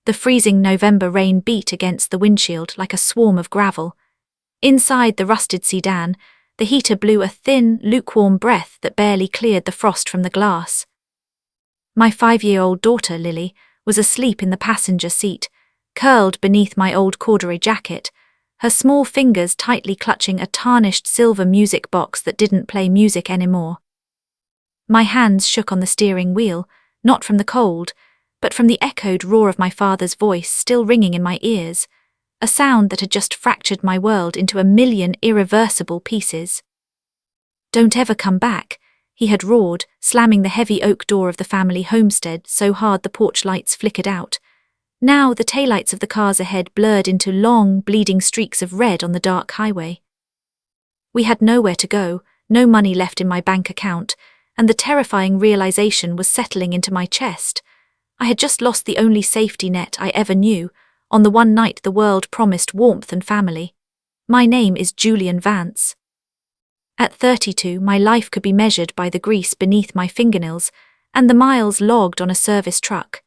The freezing November rain beat against the windshield like a swarm of gravel. Inside the rusted sedan, the heater blew a thin, lukewarm breath that barely cleared the frost from the glass. My 5-year-old daughter, Lily, was asleep in the passenger seat, curled beneath my old corduroy jacket, her small fingers tightly clutching a tarnished silver music box that didn't play music anymore. My hands shook on the steering wheel, not from the cold, but from the echoed roar of my father's voice still ringing in my ears, a sound that had just fractured my world into a million irreversible pieces. "Don't ever come back," he had roared, slamming the heavy oak door of the family homestead so hard the porch lights flickered out. Now the taillights of the cars ahead blurred into long, bleeding streaks of red on the dark highway. We had nowhere to go, no money left in my bank account, and the terrifying realization was settling into my chest. I had just lost the only safety net I ever knew, on the one night the world promised warmth and family. My name is Julian Vance. At 32, my life could be measured by the grease beneath my fingernails and the miles logged on a service truck.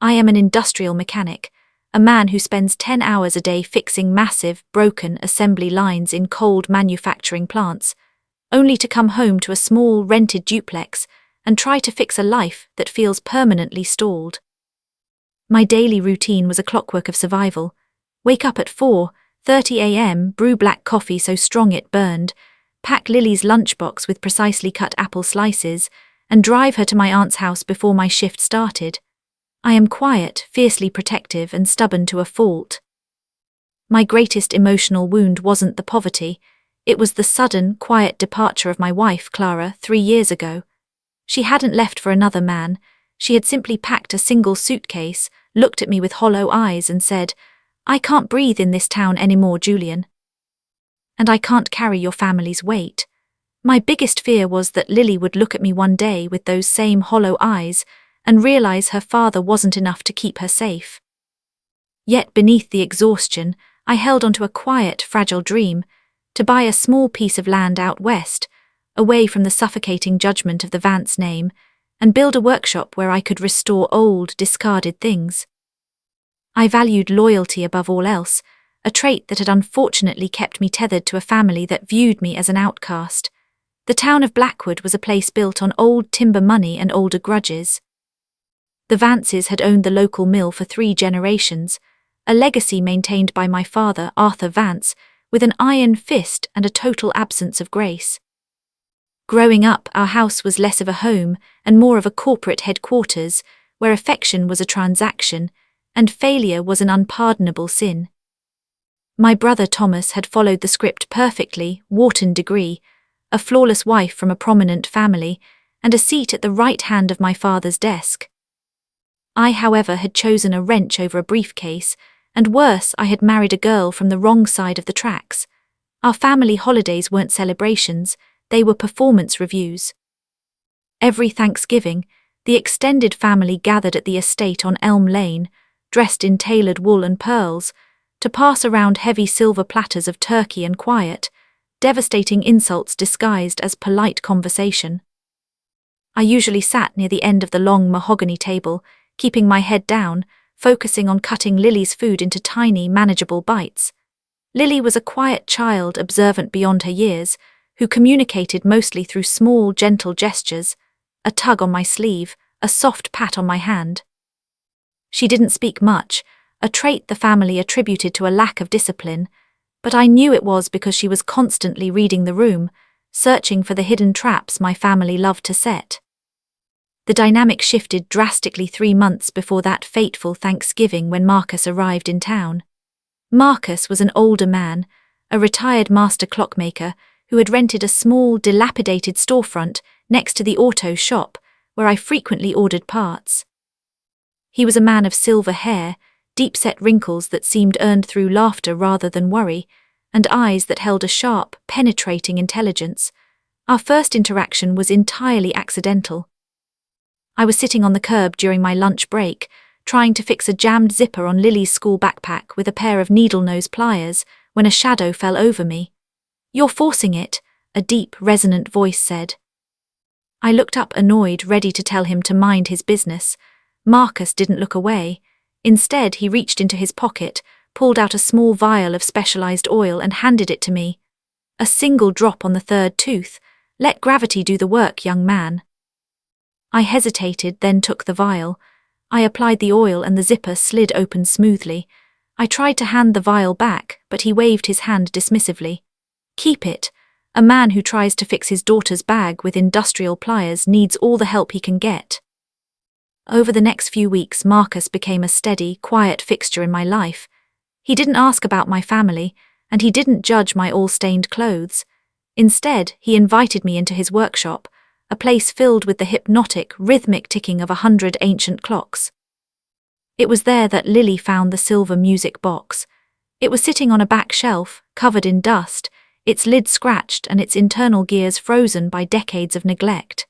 I am an industrial mechanic, a man who spends 10 hours a day fixing massive, broken assembly lines in cold manufacturing plants, only to come home to a small, rented duplex and try to fix a life that feels permanently stalled. My daily routine was a clockwork of survival. Wake up at 4:30 a.m., brew black coffee so strong it burned, pack Lily's lunchbox with precisely cut apple slices, and drive her to my aunt's house before my shift started. I am quiet, fiercely protective, and stubborn to a fault. My greatest emotional wound wasn't the poverty. It was the sudden, quiet departure of my wife, Clara, 3 years ago. She hadn't left for another man. She had simply packed a single suitcase, looked at me with hollow eyes and said, "I can't breathe in this town anymore, Julian. And I can't carry your family's weight." My biggest fear was that Lily would look at me one day with those same hollow eyes and realize her father wasn't enough to keep her safe. Yet beneath the exhaustion, I held onto a quiet, fragile dream, to buy a small piece of land out west, away from the suffocating judgment of the Vance name, and build a workshop where I could restore old, discarded things. I valued loyalty above all else, a trait that had unfortunately kept me tethered to a family that viewed me as an outcast. The town of Blackwood was a place built on old timber money and older grudges. The Vances had owned the local mill for 3 generations, a legacy maintained by my father, Arthur Vance, with an iron fist and a total absence of grace. Growing up, our house was less of a home and more of a corporate headquarters, where affection was a transaction and failure was an unpardonable sin. My brother Thomas had followed the script perfectly, Wharton degree, a flawless wife from a prominent family, and a seat at the right hand of my father's desk. I, however, had chosen a wrench over a briefcase, and worse, I had married a girl from the wrong side of the tracks. Our family holidays weren't celebrations, they were performance reviews. Every Thanksgiving, the extended family gathered at the estate on Elm Lane, dressed in tailored wool and pearls, to pass around heavy silver platters of turkey and quiet, devastating insults disguised as polite conversation. I usually sat near the end of the long mahogany table, keeping my head down, focusing on cutting Lily's food into tiny, manageable bites. Lily was a quiet child, observant beyond her years, who communicated mostly through small, gentle gestures, a tug on my sleeve, a soft pat on my hand. She didn't speak much, a trait the family attributed to a lack of discipline, but I knew it was because she was constantly reading the room, searching for the hidden traps my family loved to set. The dynamic shifted drastically 3 months before that fateful Thanksgiving when Marcus arrived in town. Marcus was an older man, a retired master clockmaker who had rented a small, dilapidated storefront next to the auto shop where I frequently ordered parts. He was a man of silver hair, deep-set wrinkles that seemed earned through laughter rather than worry, and eyes that held a sharp, penetrating intelligence. Our first interaction was entirely accidental. I was sitting on the curb during my lunch break, trying to fix a jammed zipper on Lily's school backpack with a pair of needle-nose pliers, when a shadow fell over me. "You're forcing it," a deep, resonant voice said. I looked up, annoyed, ready to tell him to mind his business. Marcus didn't look away. Instead, he reached into his pocket, pulled out a small vial of specialized oil and handed it to me. A single drop on the third tooth. Let gravity do the work, young man. I hesitated, then took the vial. I applied the oil and the zipper slid open smoothly. I tried to hand the vial back, but he waved his hand dismissively. Keep it. A man who tries to fix his daughter's bag with industrial pliers needs all the help he can get. Over the next few weeks, Marcus became a steady, quiet fixture in my life. He didn't ask about my family, and he didn't judge my all-stained clothes. Instead, he invited me into his workshop, a place filled with the hypnotic, rhythmic ticking of 100 ancient clocks. It was there that Lily found the silver music box. It was sitting on a back shelf, covered in dust, its lid scratched and its internal gears frozen by decades of neglect.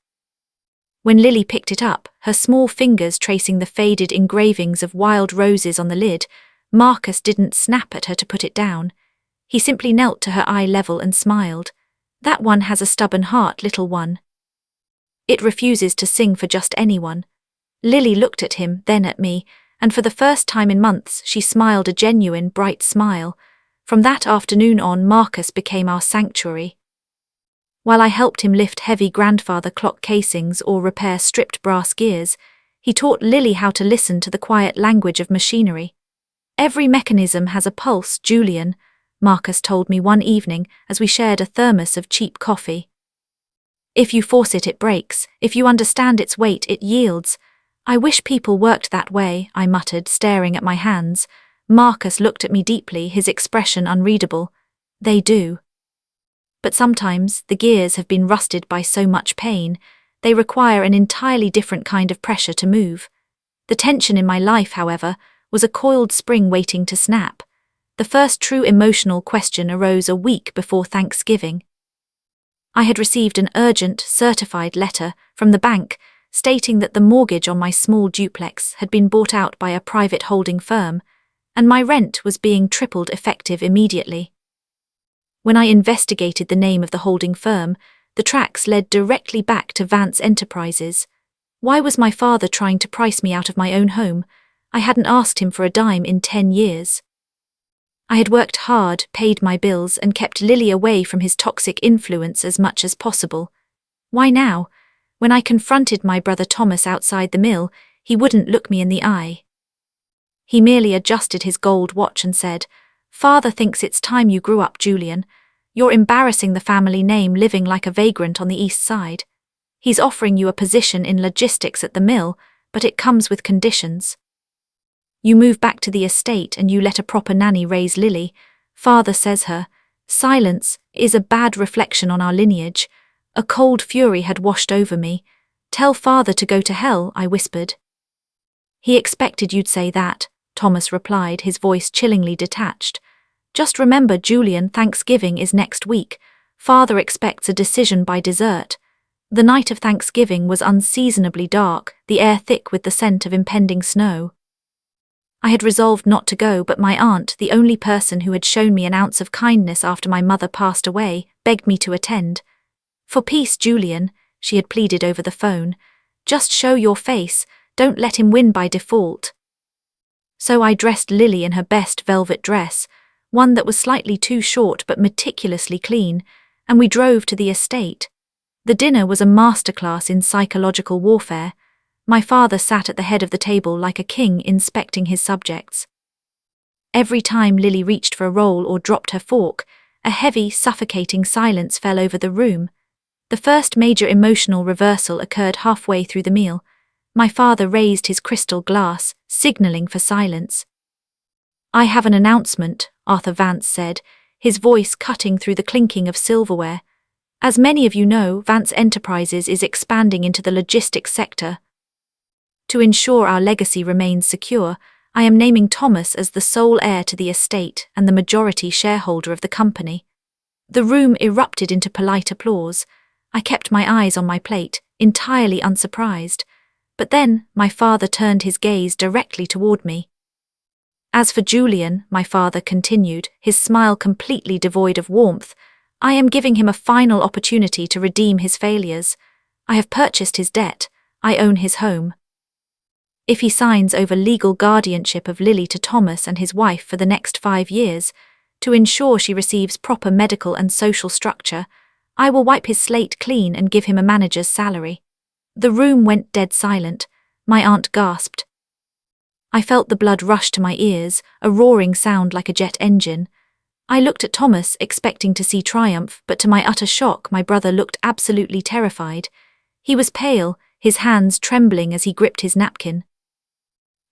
When Lily picked it up, her small fingers tracing the faded engravings of wild roses on the lid, Marcus didn't snap at her to put it down. He simply knelt to her eye level and smiled. That one has a stubborn heart, little one. It refuses to sing for just anyone. Lily looked at him, then at me, and for the first time in months she smiled a genuine, bright smile. From that afternoon on, Marcus became our sanctuary. While I helped him lift heavy grandfather clock casings or repair stripped brass gears, he taught Lily how to listen to the quiet language of machinery. Every mechanism has a pulse, Julian, Marcus told me one evening as we shared a thermos of cheap coffee. If you force it, it breaks. If you understand its weight, it yields. I wish people worked that way, I muttered, staring at my hands. Marcus looked at me deeply, his expression unreadable. They do. But sometimes the gears have been rusted by so much pain, they require an entirely different kind of pressure to move. The tension in my life, however, was a coiled spring waiting to snap. The first true emotional question arose a week before Thanksgiving. I had received an urgent, certified letter from the bank stating that the mortgage on my small duplex had been bought out by a private holding firm, and my rent was being tripled effective immediately. When I investigated the name of the holding firm, the tracks led directly back to Vance Enterprises. Why was my father trying to price me out of my own home? I hadn't asked him for a dime in 10 years. I had worked hard, paid my bills, and kept Lily away from his toxic influence as much as possible. Why now? When I confronted my brother Thomas outside the mill, he wouldn't look me in the eye. He merely adjusted his gold watch and said, "Father thinks it's time you grew up, Julian. You're embarrassing the family name living like a vagrant on the east side. He's offering you a position in logistics at the mill, but it comes with conditions. You move back to the estate and you let a proper nanny raise Lily. Father says her silence is a bad reflection on our lineage." A cold fury had washed over me. "Tell father to go to hell," I whispered. "He expected you'd say that," Thomas replied, his voice chillingly detached. "Just remember, Julian, Thanksgiving is next week. Father expects a decision by dessert." The night of Thanksgiving was unseasonably dark, the air thick with the scent of impending snow. I had resolved not to go, but my aunt, the only person who had shown me an ounce of kindness after my mother passed away, begged me to attend. "For peace, Julian," she had pleaded over the phone. "Just show your face, don't let him win by default." So I dressed Lily in her best velvet dress, one that was slightly too short but meticulously clean, and we drove to the estate. The dinner was a masterclass in psychological warfare. My father sat at the head of the table like a king inspecting his subjects. Every time Lily reached for a roll or dropped her fork, a heavy, suffocating silence fell over the room. The first major emotional reversal occurred halfway through the meal. My father raised his crystal glass, signaling for silence. "I have an announcement," Arthur Vance said, his voice cutting through the clinking of silverware. "As many of you know, Vance Enterprises is expanding into the logistics sector. To ensure our legacy remains secure, I am naming Thomas as the sole heir to the estate and the majority shareholder of the company." The room erupted into polite applause. I kept my eyes on my plate, entirely unsurprised. But then my father turned his gaze directly toward me. "As for Julian," my father continued, his smile completely devoid of warmth, "I am giving him a final opportunity to redeem his failures. I have purchased his debt. I own his home." If he signs over legal guardianship of Lily to Thomas and his wife for the next 5 years, to ensure she receives proper medical and social structure, I will wipe his slate clean and give him a manager's salary. The room went dead silent. My aunt gasped. I felt the blood rush to my ears, a roaring sound like a jet engine. I looked at Thomas, expecting to see triumph, but to my utter shock, my brother looked absolutely terrified. He was pale, his hands trembling as he gripped his napkin.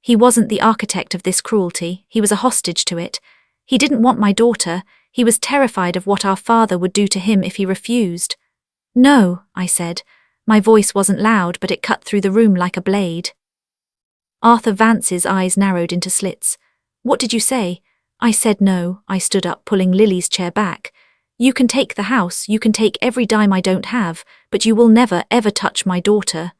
He wasn't the architect of this cruelty, he was a hostage to it. He didn't want my daughter, he was terrified of what our father would do to him if he refused. No, I said. My voice wasn't loud, but it cut through the room like a blade. Arthur Vance's eyes narrowed into slits. What did you say? I said no. I stood up, pulling Lily's chair back. You can take the house, you can take every dime I don't have, but you will never, ever touch my daughter.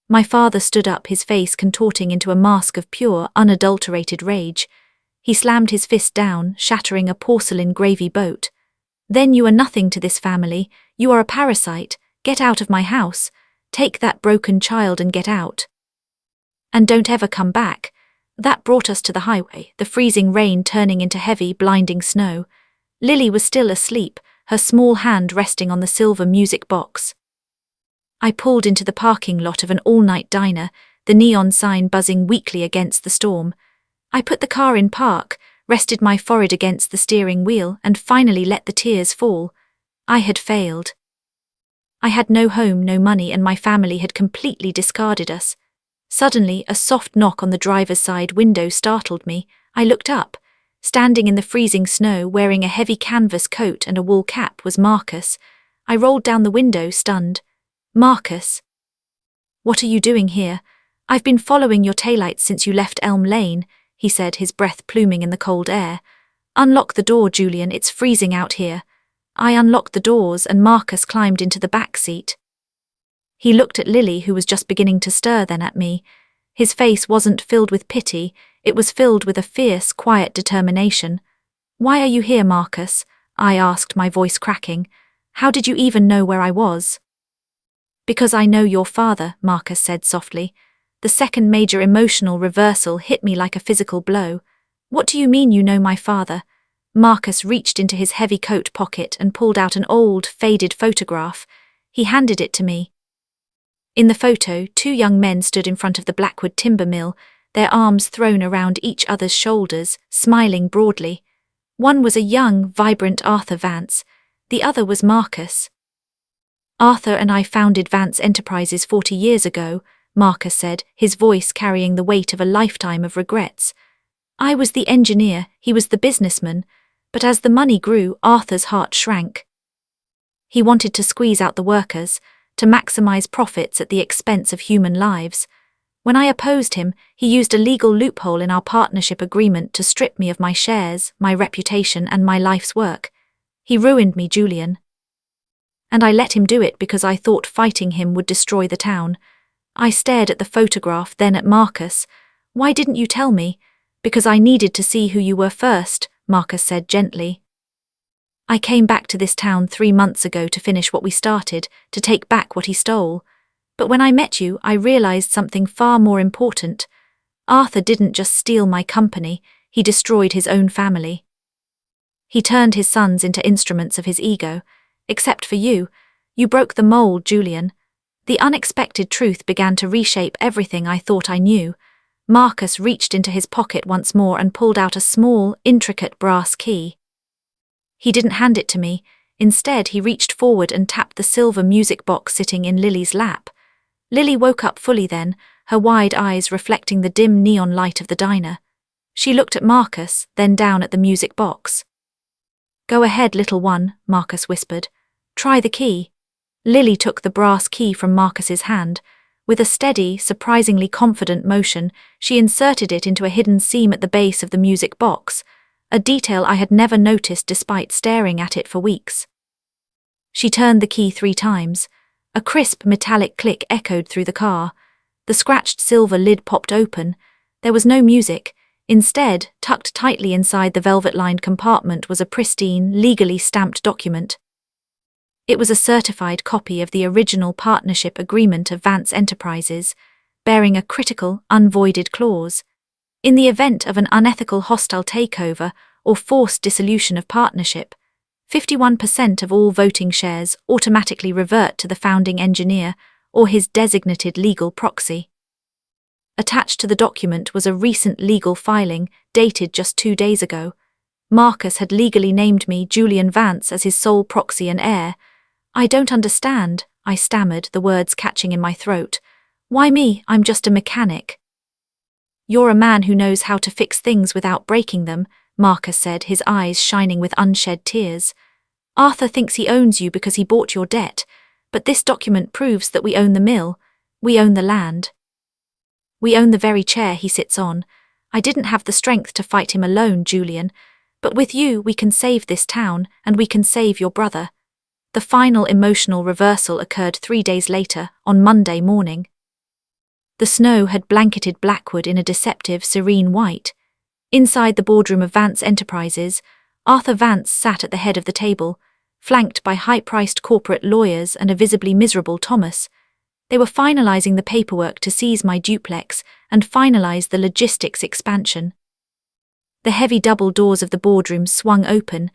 My father stood up, his face contorting into a mask of pure, unadulterated rage. He slammed his fist down, shattering a porcelain gravy boat. Then you are nothing to this family, you are a parasite. Get out of my house. Take that broken child and get out. And don't ever come back. That brought us to the highway, the freezing rain turning into heavy, blinding snow. Lily was still asleep, her small hand resting on the silver music box. I pulled into the parking lot of an all-night diner, the neon sign buzzing weakly against the storm. I put the car in park, rested my forehead against the steering wheel, and finally let the tears fall. I had failed. I had no home, no money, and my family had completely discarded us. Suddenly, a soft knock on the driver's side window startled me. I looked up. Standing in the freezing snow, wearing a heavy canvas coat and a wool cap, was Marcus. I rolled down the window, stunned. Marcus. What are you doing here? I've been following your taillights since you left Elm Lane, he said, his breath pluming in the cold air. Unlock the door, Julian, it's freezing out here. I unlocked the doors and Marcus climbed into the back seat. He looked at Lily, who was just beginning to stir, then at me. His face wasn't filled with pity, it was filled with a fierce, quiet determination. Why are you here, Marcus? I asked, my voice cracking. How did you even know where I was? Because I know your father, Marcus said softly. The second major emotional reversal hit me like a physical blow. What do you mean you know my father? Marcus reached into his heavy coat pocket and pulled out an old, faded photograph. He handed it to me. In the photo, 2 young men stood in front of the Blackwood timber mill, their arms thrown around each other's shoulders, smiling broadly. One was a young, vibrant Arthur Vance. The other was Marcus. Arthur and I founded Vance Enterprises 40 years ago, Marcus said, his voice carrying the weight of a lifetime of regrets. I was the engineer, he was the businessman, but as the money grew, Arthur's heart shrank. He wanted to squeeze out the workers, to maximize profits at the expense of human lives. When I opposed him, he used a legal loophole in our partnership agreement to strip me of my shares, my reputation, and my life's work. He ruined me, Julian. And I let him do it because I thought fighting him would destroy the town. I stared at the photograph, then at Marcus. Why didn't you tell me? Because I needed to see who you were first, Marcus said gently. I came back to this town 3 months ago to finish what we started, to take back what he stole. But when I met you, I realized something far more important. Arthur didn't just steal my company, he destroyed his own family. He turned his sons into instruments of his ego. Except for you. You broke the mold, Julian. The unexpected truth began to reshape everything I thought I knew. Marcus reached into his pocket once more and pulled out a small, intricate brass key. He didn't hand it to me. Instead, he reached forward and tapped the silver music box sitting in Lily's lap. Lily woke up fully then, her wide eyes reflecting the dim neon light of the diner. She looked at Marcus, then down at the music box. Go ahead, little one, Marcus whispered. Try the key. Lily took the brass key from Marcus's hand. With a steady, surprisingly confident motion, she inserted it into a hidden seam at the base of the music box, a detail I had never noticed despite staring at it for weeks. She turned the key 3 times. A crisp metallic click echoed through the car. The scratched silver lid popped open. There was no music. Instead, tucked tightly inside the velvet-lined compartment was a pristine, legally stamped document. It was a certified copy of the original partnership agreement of Vance Enterprises, bearing a critical, unvoided clause. In the event of an unethical hostile takeover or forced dissolution of partnership, 51% of all voting shares automatically revert to the founding engineer or his designated legal proxy. Attached to the document was a recent legal filing dated just 2 days ago. Marcus had legally named me, Julian Vance, as his sole proxy and heir. "I don't understand," I stammered, the words catching in my throat. "Why me? I'm just a mechanic." "You're a man who knows how to fix things without breaking them," Marcus said, his eyes shining with unshed tears. "Arthur thinks he owns you because he bought your debt, but this document proves that we own the mill, we own the land. We own the very chair he sits on. I didn't have the strength to fight him alone, Julian, but with you we can save this town, and we can save your brother." The final emotional reversal occurred 3 days later, on Monday morning. The snow had blanketed Blackwood in a deceptive, serene white. Inside the boardroom of Vance Enterprises, Arthur Vance sat at the head of the table, flanked by high-priced corporate lawyers and a visibly miserable Thomas. They were finalizing the paperwork to seize my duplex and finalize the logistics expansion. The heavy double doors of the boardroom swung open.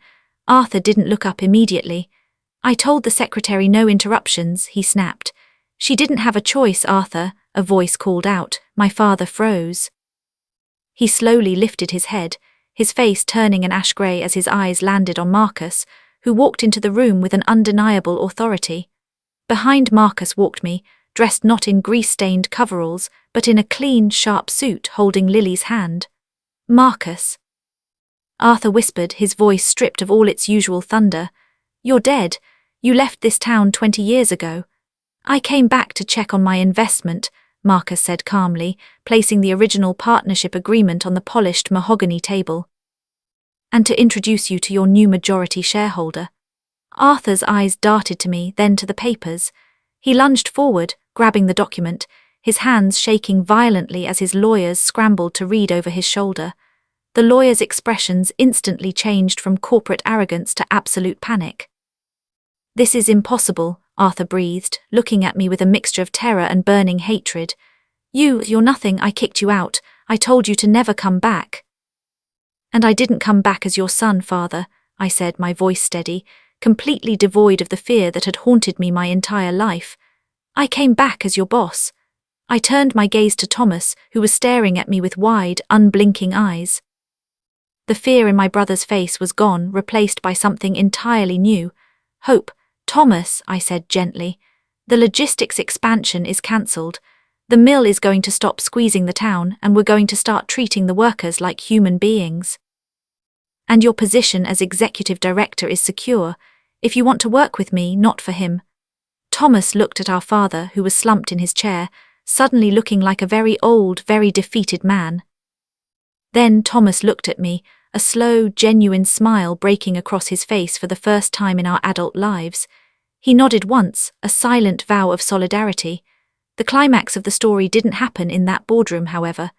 Arthur didn't look up immediately. "I told the secretary no interruptions," he snapped. "She didn't have a choice, Arthur," a voice called out. My father froze. He slowly lifted his head, his face turning an ash grey as his eyes landed on Marcus, who walked into the room with an undeniable authority. Behind Marcus walked me, dressed not in grease-stained coveralls, but in a clean, sharp suit, holding Lily's hand. "Marcus," Arthur whispered, his voice stripped of all its usual thunder. "You're dead. You left this town 20 years ago." "I came back to check on my investment," Marcus said calmly, placing the original partnership agreement on the polished mahogany table. "And to introduce you to your new majority shareholder." Arthur's eyes darted to me, then to the papers. He lunged forward, grabbing the document, his hands shaking violently as his lawyers scrambled to read over his shoulder. The lawyers' expressions instantly changed from corporate arrogance to absolute panic. "This is impossible," Arthur breathed, looking at me with a mixture of terror and burning hatred. You're nothing. I kicked you out. I told you to never come back." "And I didn't come back as your son, father," I said, my voice steady, completely devoid of the fear that had haunted me my entire life. "I came back as your boss." I turned my gaze to Thomas, who was staring at me with wide, unblinking eyes. The fear in my brother's face was gone, replaced by something entirely new. "Hope." "Thomas," I said gently, "the logistics expansion is cancelled. The mill is going to stop squeezing the town, and we're going to start treating the workers like human beings. And your position as executive director is secure, if you want to work with me, not for him." Thomas looked at our father, who was slumped in his chair, suddenly looking like a very old, very defeated man. Then Thomas looked at me, a slow, genuine smile breaking across his face for the first time in our adult lives. He nodded once, a silent vow of solidarity. The climax of the story didn't happen in that boardroom, however.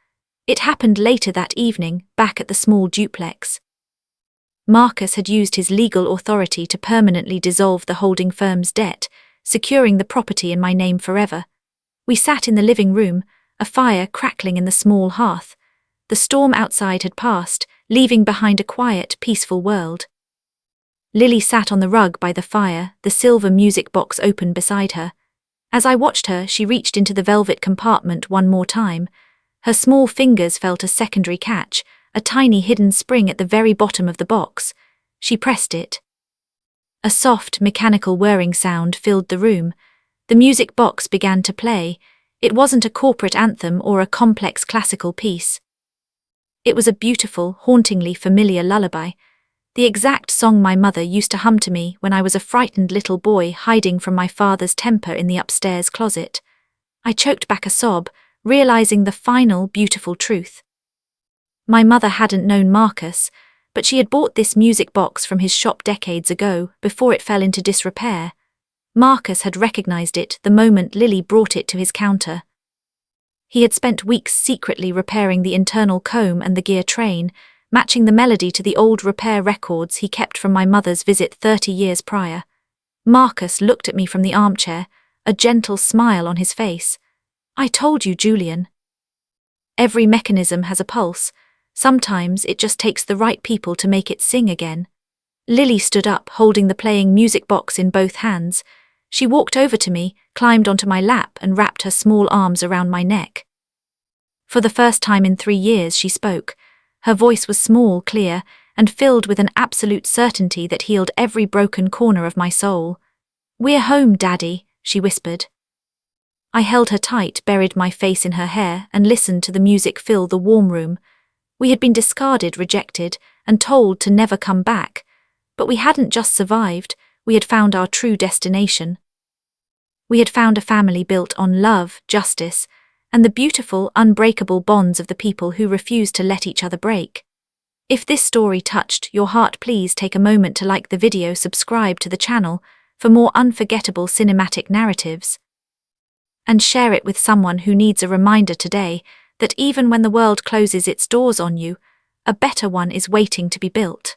It happened later that evening, back at the small duplex. Marcus had used his legal authority to permanently dissolve the holding firm's debt, securing the property in my name forever. We sat in the living room, a fire crackling in the small hearth. The storm outside had passed, leaving behind a quiet, peaceful world. Lily sat on the rug by the fire, the silver music box open beside her. As I watched her, she reached into the velvet compartment one more time. Her small fingers felt a secondary catch, a tiny hidden spring at the very bottom of the box. She pressed it. A soft, mechanical whirring sound filled the room. The music box began to play. It wasn't a corporate anthem or a complex classical piece. It was a beautiful, hauntingly familiar lullaby, the exact song my mother used to hum to me when I was a frightened little boy hiding from my father's temper in the upstairs closet. I choked back a sob, realizing the final, beautiful truth. My mother hadn't known Marcus, but she had bought this music box from his shop decades ago, before it fell into disrepair. Marcus had recognized it the moment Lily brought it to his counter. He had spent weeks secretly repairing the internal comb and the gear train, matching the melody to the old repair records he kept from my mother's visit 30 years prior. Marcus looked at me from the armchair, a gentle smile on his face. I told you, Julian. Every mechanism has a pulse. Sometimes it just takes the right people to make it sing again. Lily stood up, holding the playing music box in both hands. She walked over to me, climbed onto my lap and wrapped her small arms around my neck. For the first time in 3 years she spoke. Her voice was small, clear, and filled with an absolute certainty that healed every broken corner of my soul. "We're home, Daddy," she whispered. I held her tight, buried my face in her hair, and listened to the music fill the warm room. We had been discarded, rejected, and told to never come back. But we hadn't just survived, we had found our true destination. We had found a family built on love, justice, and the beautiful, unbreakable bonds of the people who refused to let each other break. If this story touched your heart, please take a moment to like the video, subscribe to the channel for more unforgettable cinematic narratives, and share it with someone who needs a reminder today that even when the world closes its doors on you, a better one is waiting to be built.